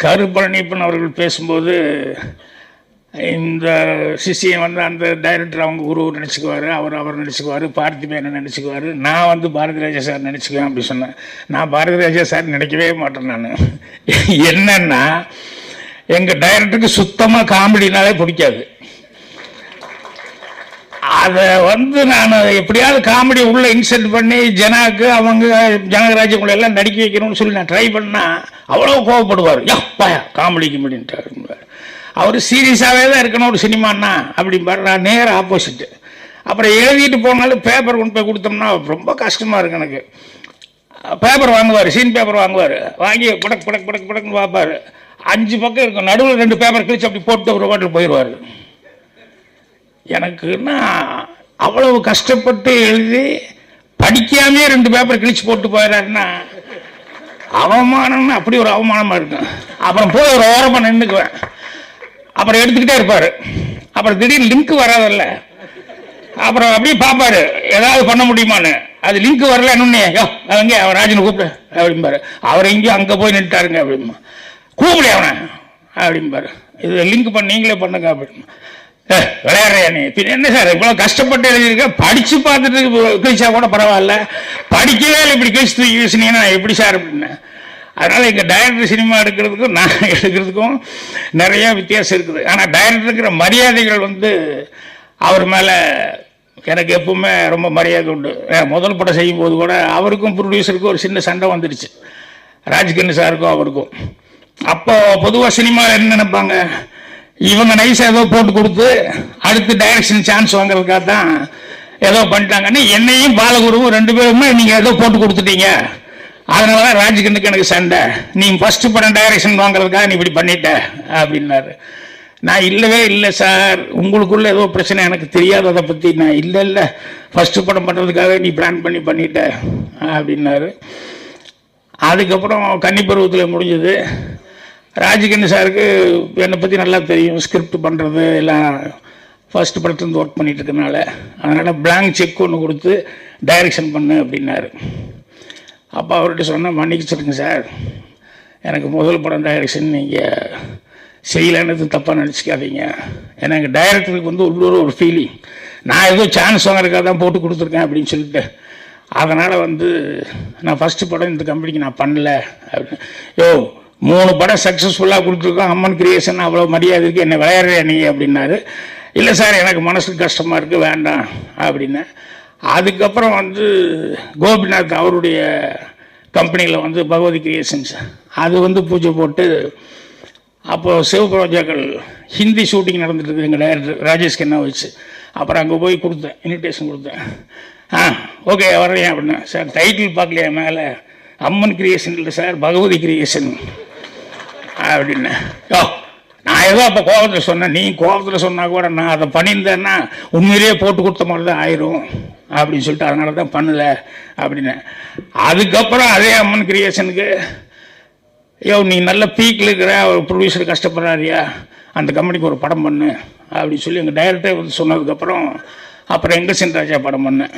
கருப்பழனியப்பன் அவர்கள் பேசும்போது இந்த சிஷியன் வந்து அந்த டைரக்டர் அவங்க குரு நினச்சிக்குவார், அவர் நினச்சிக்குவார், பார்த்திபேயனை நினச்சிக்குவார், நான் வந்து பாரதி ராஜா சார் நினச்சிக்குவேன் அப்படி சொன்னேன். நான் பாரதி ராஜா சார் நினைக்கவே மாட்டேன். நான் என்னன்னா எங்கள் டைரக்டருக்கு சுத்தமாக காமெடினாலே பிடிக்காது. அதை வந்து நான் எப்படியாவது காமெடி உள்ளே இன்செர்ட் பண்ணி ஜனாக்கு அவங்க ஜனகராஜ்யங்களை எல்லாம் நடிக்க வைக்கணும்னு சொல்லி நான் ட்ரை பண்ணால் அவ்வளோ கோவப்படுவார். பாயா காமெடி கிமெடின்ட்டு அவர் சீரியஸாகவே தான் இருக்கணும் ஒரு சினிமான்னா அப்படிம்பார். நான் நேர ஆப்போசிட்டு. அப்புறம் எழுதிட்டு போனாலும் பேப்பர் கொண்டு போய் கொடுத்தோம்னா ரொம்ப கஷ்டமாக இருக்கு எனக்கு. பேப்பர் வாங்குவார், சீன் பேப்பர் வாங்குவார், வாங்கி படக்கு படக்கு படக்கு படக்குன்னு பார்ப்பார். 5 பக்கம் இருக்கும், நடுவில் 2 பேப்பர் கிழிச்சு அப்படி போட்டு ஒரு ஹோட்டல் போயிடுவார். எனக்குன்னா அவ்வளவு கஷ்டப்பட்டு எழுதி படிக்காமே 2 பேப்பர் கிழிச்சு போட்டு போயிடாருன்னா அவமானம்னு அப்படி ஒரு அவமானமாக இருக்கும். அப்புறம் போய் ஒரு ஓரமாக நின்றுக்குவேன். அப்புறம் எடுத்துக்கிட்டே இருப்பார். அப்புறம் திடீர்னு லிங்க் வராதில்ல, அப்புறம் அப்படியே பார்ப்பாரு ஏதாவது பண்ண முடியுமான்னு. அது லிங்க் வரல இன்னொன்னே அவங்க அவர் ராஜனை கூப்பிடு அப்படிம்பாரு. அவர் எங்கேயும் அங்கே போய் நின்றுட்டாருங்க அப்படிமா. கூப்பிடு அவனை அப்படிம்பாரு. இது லிங்க் பண்ண நீங்களே பண்ணுங்க அப்படின்னு. விளையாடுறியா நீ? பின் என்ன சார் இவ்வளோ கஷ்டப்பட்டு எழுதியிருக்க, படித்து பார்த்துட்டு கிழிச்சா கூட பரவாயில்ல, படிக்கவே இல்லை, இப்படி கிழிச்சு தூக்கி வீசினீங்கன்னா எப்படி சார் அப்படின்னு. அதனால் எங்கள் டைரக்டர் சினிமா எடுக்கிறதுக்கும் நான் எடுக்கிறதுக்கும் நிறையா வித்தியாசம் இருக்குது. ஆனால் டைரக்டர் இருக்கிற மரியாதைகள் வந்து அவர் மேலே எனக்கு எப்பவுமே ரொம்ப மரியாதை உண்டு. முதல் படம் செய்யும்போது கூட அவருக்கும் ப்ரொடியூசருக்கும் ஒரு சின்ன சண்டை வந்துடுச்சு, ராஜ்கிரண் சாருக்கும் அவருக்கும். அப்போ பொதுவாக சினிமாவில் என்ன நினைப்பாங்க, இவங்க நைஸாக ஏதோ போட்டு கொடுத்து அடுத்து டைரக்ஷன் சான்ஸ் வாங்குறதுக்காக தான் ஏதோ பண்ணிட்டாங்கன்னு என்னையும் பாலகுருவும் 2 பேருமே நீங்கள் ஏதோ போட்டு கொடுத்துட்டீங்க, அதனால தான் ராஜ்கிரனுக்கு எனக்கு சண்டை, நீ ஃபஸ்ட்டு படம் டைரக்ஷன் வாங்குறதுக்காக நீ இப்படி பண்ணிட்ட அப்படின்னாரு. நான் இல்லவே இல்லை சார், உங்களுக்குள்ள ஏதோ பிரச்சனை எனக்கு தெரியாது, அதை பற்றி நான் இல்லை ஃபஸ்ட்டு படம் பண்ணுறதுக்காக நீ பிளான் பண்ணி பண்ணிட்ட அப்படின்னாரு. அதுக்கப்புறம் கன்னிப்பருவத்தில் முடிஞ்சது. ராஜ்கிரண் சாருக்கு என்னை பற்றி நல்லா தெரியும், ஸ்கிரிப்ட் பண்ணுறது எல்லாம் ஃபஸ்ட்டு படத்துலேருந்து ஒர்க் பண்ணிட்டு இருக்கனால. அதனால் பிளாங்க் செக் ஒன்று கொடுத்து டைரக்ஷன் பண்ணு அப்படின்னாரு. அப்போ அவர்கிட்ட சொன்னால் மன்னிச்சிருங்க சார், எனக்கு முதல் படம் டைரக்ஷன் நீங்கள் செய்யலைன்னு தப்பாக நினச்சிக்காதீங்க. ஏன்னா எங்கள் டைரக்டருக்கு வந்து உள்ளூர் ஒரு ஃபீலிங், நான் ஏதோ சான்ஸ் வாங்குறதுக்காக தான் போட்டு கொடுத்துருக்கேன் அப்படின்னு சொல்லிட்டு. அதனால் வந்து நான் ஃபஸ்ட்டு படம் இந்த கம்பெனிக்கு நான் பண்ணல அப்படின்னு. 3 படம் சக்ஸஸ்ஃபுல்லாக கொடுத்துருக்கோம், அம்மன் கிரியேஷன் அவ்வளோ மரியாதை இருக்குது, என்ன விளையாடுறியா நீ அப்படின்னாரு. இல்லை சார் எனக்கு மனசுக்கு கஷ்டமாக இருக்குது வேண்டாம் அப்படின்னு. அதுக்கப்புறம் வந்து கோபிநாத் அவருடைய கம்பெனியில் வந்து பகவதி கிரியேஷன்ஸ் அது வந்து பூஜை போட்டு, அப்போது சிவபிரோஜாக்கள் ஹிந்தி ஷூட்டிங் நடந்துட்டு எங்கள் டைரக்டர் ராஜேஷ் கண்ணா வச்சு. அப்புறம் அங்கே போய் கொடுத்தேன், இன்விடேஷன் கொடுத்தேன். ஓகே வரேன் அப்படின்னா. சார் டைட்டில் பார்க்கலையா மேலே, அம்மன் கிரியேஷன் இல்லை சார் பகவதி கிரியேஷன் அப்படின்னு. நான் ஏதோ அப்போ கோபத்தில் சொன்னேன், நீ கோபத்தில் சொன்னால் கூட நான் அதை பண்ணியிருந்தேன்னா உண்மையிலேயே போட்டு கொடுத்த மாதிரி தான் ஆயிரும் அப்படின்னு சொல்லிட்டு அதனால தான் பண்ணலை அப்படின்னு. அதுக்கப்புறம் அதே அம்மன் கிரியேஷனுக்கு நீ நல்ல பீக்கில் இருக்கிற ஒரு ப்ரொடியூசர் கஷ்டப்படுறாரியா, அந்த கம்பெனிக்கு ஒரு படம் பண்ணு அப்படின்னு சொல்லி எங்கள் டைரக்டர் வந்து சொன்னதுக்கப்புறம் அப்புறம் எங்கள் சென்ராஜா படம் பண்ணேன்.